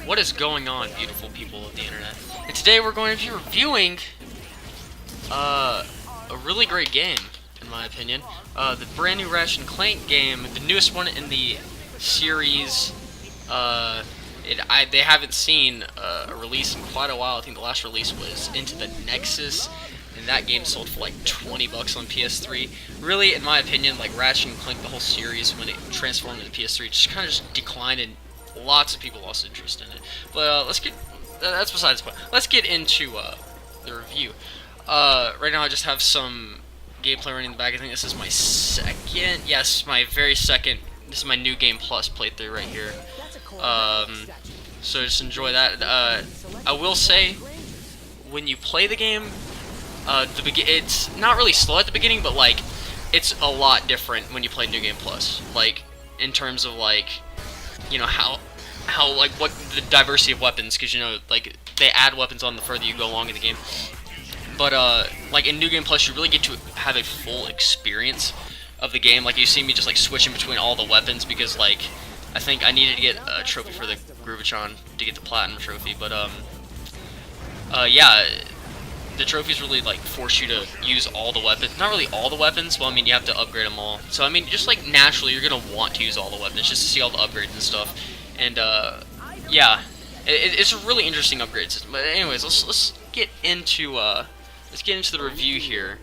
What is going on, beautiful people of the internet? And today we're going to be reviewing a really great game, in my opinion. The brand new Ratchet and Clank game, the newest one in the series. They haven't seen a release in quite a while. I think the last release was Into the Nexus, and that game sold for like $20 on PS3. Really, in my opinion, like Ratchet and Clank, the whole series, when it transformed into PS3, just kind of declined, and lots of people lost interest in it. But that's besides the point. Let's get into the review. Right now I just have some gameplay running in the back. I think this is my second, yes, my very second. This is my new Game Plus playthrough right here. So just enjoy that. I will say, when you play the game, it's not really slow at the beginning, but like it's a lot different when you play New Game Plus. Like in terms of like, you know, how like what the diversity of weapons, because you know like they add weapons on the further you go along in the game. But like in New Game Plus, you really get to have a full experience of the game. Like you see me just like switching between all the weapons because like I think I needed to get a trophy for the Groovachon to get the platinum trophy. But yeah, the trophies really like force you to use all the weapons. Not really all the weapons. Well, I mean you have to upgrade them all. So I mean just like naturally you're gonna want to use all the weapons just to see all the upgrades and stuff. And yeah, it's a really interesting upgrade system. But anyways, let's get into the review here.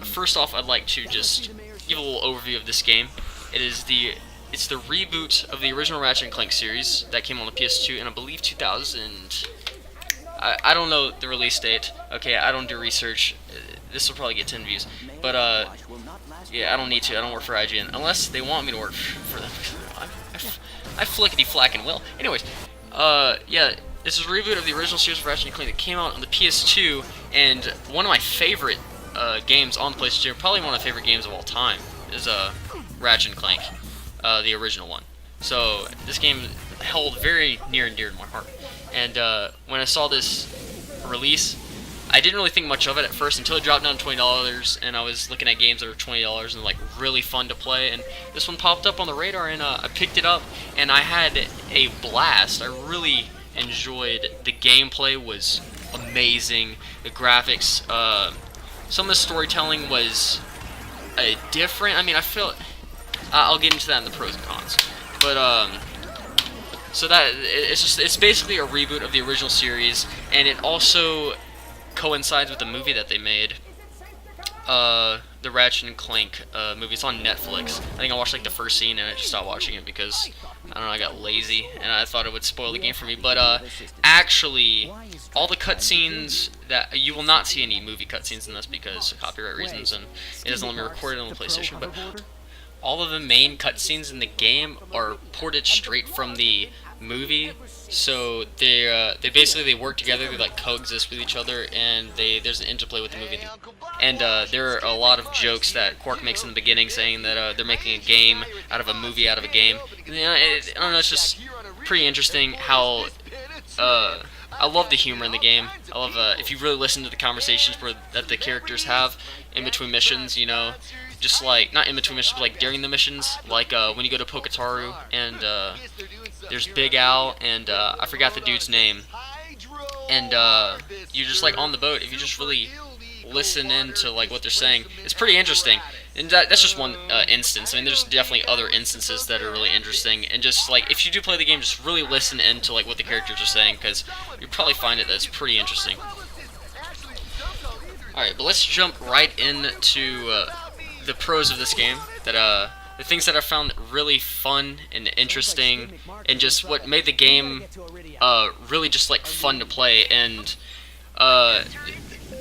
First off, I'd like to just give a little overview of this game. It's the reboot of the original Ratchet and Clank series that came on the PS2 in I believe 2000. I don't know the release date. Okay, I don't do research. This will probably get 10 views. But yeah, I don't need to. I don't work for IGN unless they want me to work for them. I flickety flack and will. Anyways, yeah, this is a reboot of the original series of Ratchet and Clank that came out on the PS2, and one of my favorite games on the PlayStation 2, probably one of my favorite games of all time, is Ratchet and Clank, the original one. So this game held very near and dear to my heart. And when I saw this release, I didn't really think much of it at first until it dropped down to $20, and I was looking at games that were $20 and like really fun to play, and this one popped up on the radar, and I picked it up, and I had a blast. I really enjoyed the gameplay. Was amazing. The graphics, some of the storytelling was different. I mean, I feel I'll get into that in the pros and cons, but so that it's basically a reboot of the original series, and it also coincides with the movie that they made, the Ratchet and Clank movie. It's on Netflix. I think I watched like the first scene and I just stopped watching it because I don't know, I got lazy and I thought it would spoil the game for me. But actually, all the cutscenes that you will not see any movie cutscenes in this because of copyright reasons, and it doesn't let me record it on the PlayStation. But all of the main cutscenes in the game are ported straight from the movie, so they basically work together. They like coexist with each other, and there's an interplay with the movie. And there are a lot of jokes that Quark makes in the beginning, saying that they're making a game out of a movie out of a game. And, I don't know, it's just pretty interesting how I love the humor in the game. I love if you really listen to the conversations that the characters have in between missions, you know, just like not in between missions, but like during the missions, like when you go to Poketaru and there's Big Al and I forgot the dude's name, and you're just like on the boat. If you just really listen into like what they're saying, it's pretty interesting. And that's just one instance. I mean, there's definitely other instances that are really interesting. And just like if you do play the game, just really listen into like what the characters are saying, because you probably find it that's pretty interesting. All right, but let's jump right into the pros of this game. That the things that I found really fun and interesting, and just what made the game really just like fun to play. And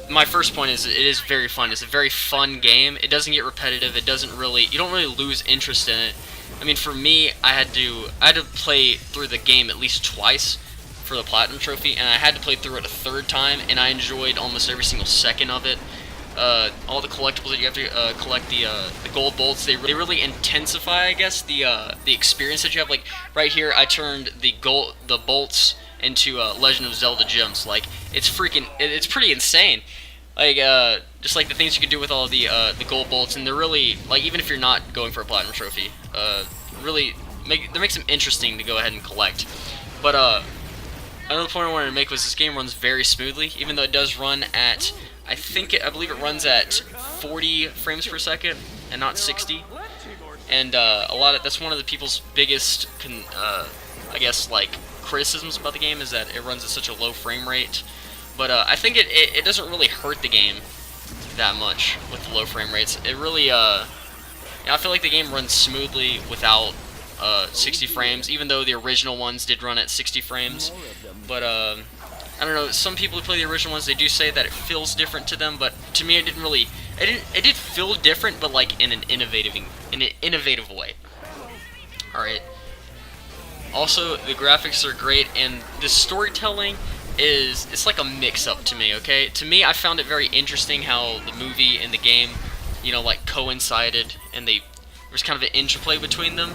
my first point is it is very fun. It's a very fun game. It doesn't get repetitive. It doesn't really, you don't really lose interest in it. I mean, for me, I had to play through the game at least twice for the platinum trophy, and I had to play through it a third time, and I enjoyed almost every single second of it. All the collectibles that you have to collect, the gold bolts, they really intensify, I guess, the experience that you have. Like right here, I turned the bolts into Legend of Zelda gems. Like it's pretty insane. Like just like the things you can do with all the gold bolts, and they're really like, even if you're not going for a platinum trophy, really makes them interesting to go ahead and collect. But another point I wanted to make was this game runs very smoothly, even though it does run at, I believe it runs at 40 frames per second and not 60. And that's one of the people's biggest, I guess, like, criticisms about the game is that it runs at such a low frame rate. But I think it doesn't really hurt the game that much with the low frame rates. It really, I feel like the game runs smoothly without 60 frames, even though the original ones did run at 60 frames. But I don't know. Some people who play the original ones, they do say that it feels different to them. But to me, it didn't really. It did feel different, but like in an innovative way. All right. Also, the graphics are great, and the storytelling it's like a mix-up to me. Okay, to me, I found it very interesting how the movie and the game, like coincided, and there was kind of an interplay between them.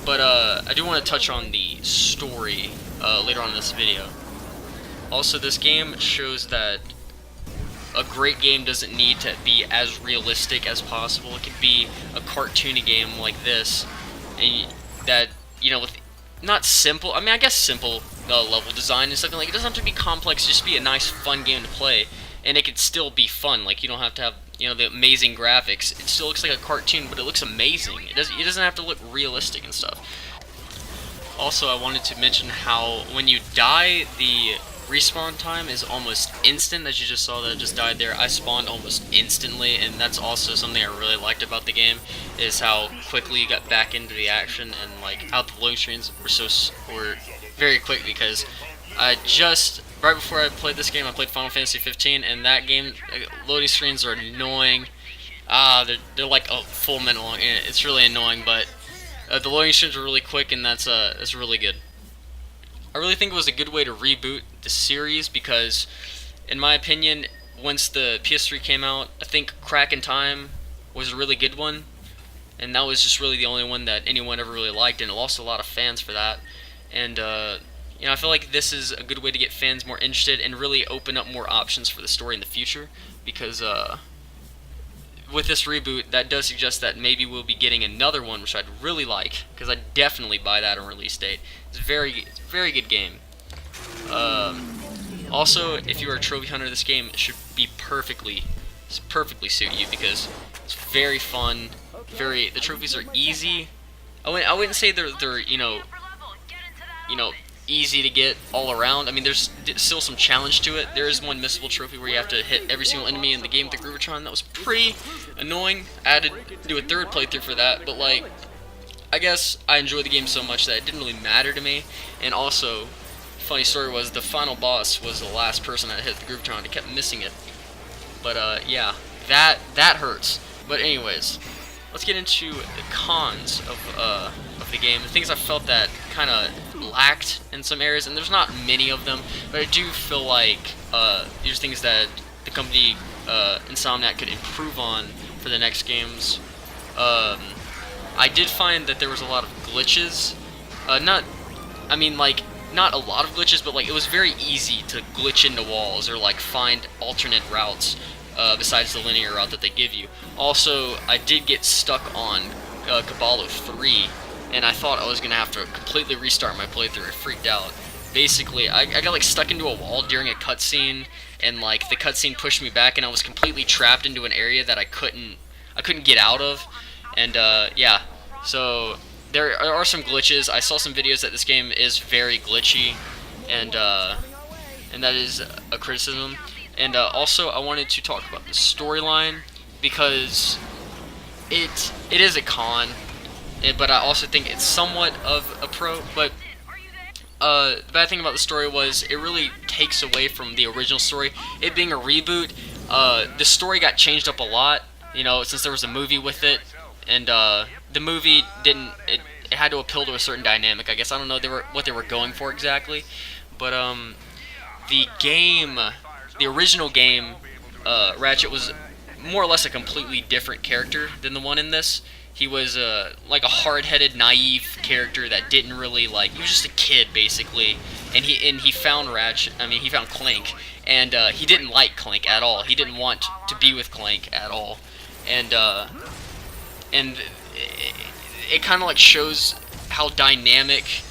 But I do want to touch on the story later on in this video. Also, this game shows that a great game doesn't need to be as realistic as possible. It could be a cartoony game like this, and that, with not simple, I guess simple level design and something like it doesn't have to be complex, just be a nice, fun game to play, and it could still be fun. Like, you don't have to have, the amazing graphics. It still looks like a cartoon, but it looks amazing. It doesn't have to look realistic and stuff. Also, I wanted to mention how when you die, the respawn time is almost instant. As you just saw that I just died there, I spawned almost instantly, and that's also something I really liked about the game, is how quickly you got back into the action, and like how the loading screens were very quick, because right before I played this game, I played Final Fantasy 15, and that game loading screens are annoying. They're like a full minute long, and it's really annoying, but the loading screens are really quick, and that's really good. I really think it was a good way to reboot the series, because, in my opinion, once the PS3 came out, I think Crack in Time was a really good one, and that was just really the only one that anyone ever really liked, and it lost a lot of fans for that. And I feel like this is a good way to get fans more interested and really open up more options for the story in the future, because with this reboot, that does suggest that maybe we'll be getting another one, which I'd really like, because I'd definitely buy that on release date. It's a very good game. Also, if you are a trophy hunter, this game should be perfectly suit you, because it's very fun. The trophies are easy. I wouldn't say they're easy to get all around. I mean, there's still some challenge to it. There is one missable trophy where you have to hit every single enemy in the game with the Groovatron. That was pretty annoying. I had to do a third playthrough for that, but like, I guess I enjoyed the game so much that it didn't really matter to me. And also, funny story was the final boss was the last person that hit the Groovatron. I kept missing it. But yeah, that hurts. But anyways, let's get into the cons of the game. The things I felt that kind of lacked in some areas, and there's not many of them, but I do feel like these are things that the company Insomniac could improve on for the next games. I did find that there was a lot of glitches. Not a lot of glitches, but like it was very easy to glitch into walls or like find alternate routes besides the linear route that they give you. Also, I did get stuck on Caballo 3, and I thought I was going to have to completely restart my playthrough. I freaked out. Basically, I got like stuck into a wall during a cutscene, and like the cutscene pushed me back, and I was completely trapped into an area that I couldn't get out of. And yeah, so there are some glitches. I saw some videos that this game is very glitchy, and that is a criticism. And also, I wanted to talk about the storyline, because it is a con, but I also think it's somewhat of a pro. But the bad thing about the story was it really takes away from the original story. It being a reboot, the story got changed up a lot, since there was a movie with it, and the movie it had to appeal to a certain dynamic, I guess. I don't know what they were going for exactly, but the original game, Ratchet was more or less a completely different character than the one in this. He was like a hard-headed, naive character that didn't really like. He was just a kid basically, and he found he found Clank, and he didn't like Clank at all. He didn't want to be with Clank at all, and it kind of like shows how dynamic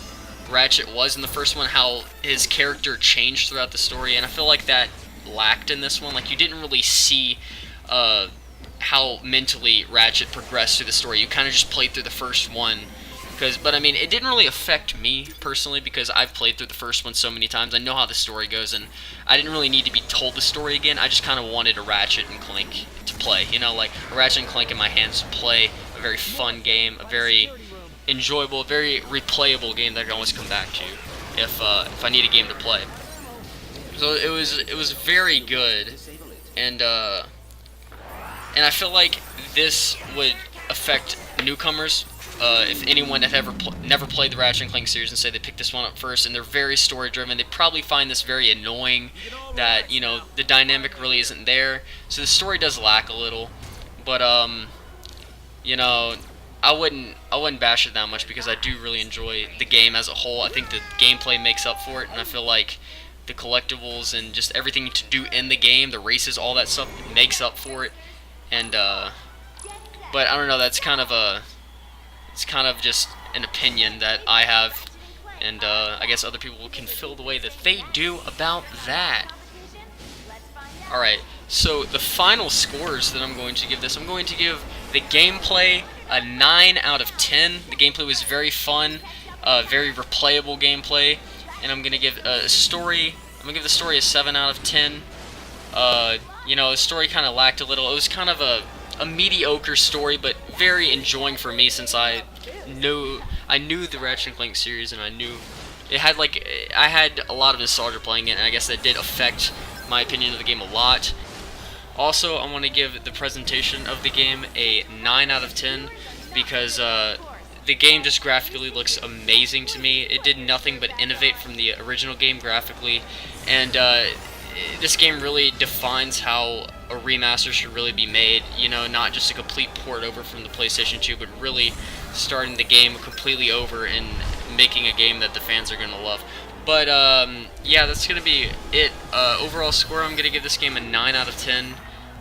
Ratchet was in the first one, how his character changed throughout the story, and I feel like that lacked in this one. Like, you didn't really see how mentally Ratchet progressed through the story. You kind of just played through the first one. But I mean, it didn't really affect me personally because I've played through the first one so many times. I know how the story goes, and I didn't really need to be told the story again. I just kind of wanted a Ratchet and Clank to play. You know, like a Ratchet and Clank in my hands to play a very fun game, a very enjoyable, very replayable game that I can always come back to if I need a game to play. So it was very good, and I feel like this would affect newcomers. If anyone that never played the Ratchet and Clank series and say they picked this one up first and they're very story driven, they probably find this very annoying, that, you know, the dynamic really isn't there. So the story does lack a little, but you know, I wouldn't bash it that much because I do really enjoy the game as a whole. I think the gameplay makes up for it, and I feel like the collectibles and just everything to do in the game, the races, all that stuff makes up for it. And but I don't know, that's kind of it's kind of just an opinion that I have, and I guess other people can feel the way that they do about that. Alright, so the final scores that I'm going to give this, I'm going to give the gameplay a 9 out of 10. The gameplay was very fun, very replayable gameplay, and I'm going to give the story a 7 out of 10. You know, the story kind of lacked a little. It was kind of a mediocre story, but very enjoying for me since I knew the Ratchet and Clank series, and I knew it had, like, I had a lot of nostalgia playing it, and I guess that did affect my opinion of the game a lot. Also, I want to give the presentation of the game a 9 out of 10 because the game just graphically looks amazing to me. It did nothing but innovate from the original game graphically, and this game really defines how a remaster should really be made, you know, not just a complete port over from the PlayStation 2, but really starting the game completely over and making a game that the fans are going to love. But, yeah, that's going to be it. Overall score, I'm going to give this game a 9 out of 10.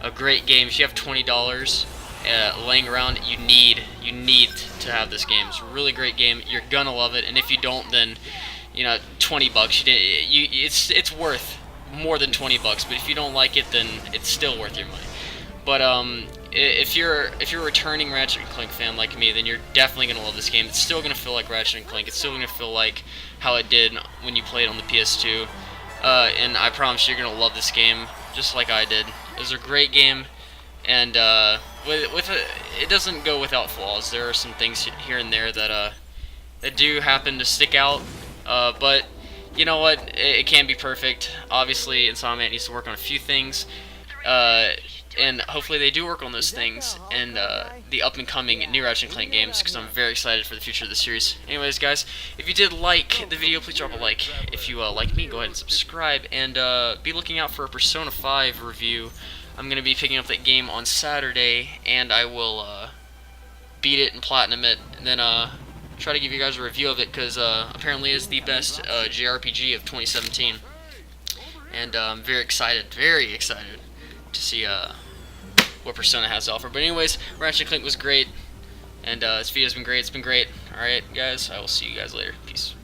A great game. If you have $20 laying around, you need to have this game. It's a really great game. You're going to love it, and if you don't, then, you know, $20, it's worth more than $20, but if you don't like it, then it's still worth your money. But if you're a returning Ratchet and Clank fan like me, then you're definitely gonna love this game. It's still gonna feel like Ratchet and Clank. It's still gonna feel like how it did when you played on the PS2. And I promise you're gonna love this game just like I did. It was a great game, and it doesn't go without flaws. There are some things here and there that do happen to stick out, but you know what? It can be perfect. Obviously, Insomniac needs to work on a few things, and hopefully they do work on those things in the up-and-coming new Ratchet & Clank games, because I'm very excited for the future of the series. Anyways, guys, if you did like the video, please drop a like. If you like me, go ahead and subscribe, and be looking out for a Persona 5 review. I'm going to be picking up that game on Saturday, and I will beat it and platinum it, and then try to give you guys a review of it, because apparently it's the best JRPG of 2017, and I'm very excited to see what Persona has to offer. But anyways, Ratchet & Clank was great, and this video's been great. It's been great. Alright, guys, I will see you guys later. Peace.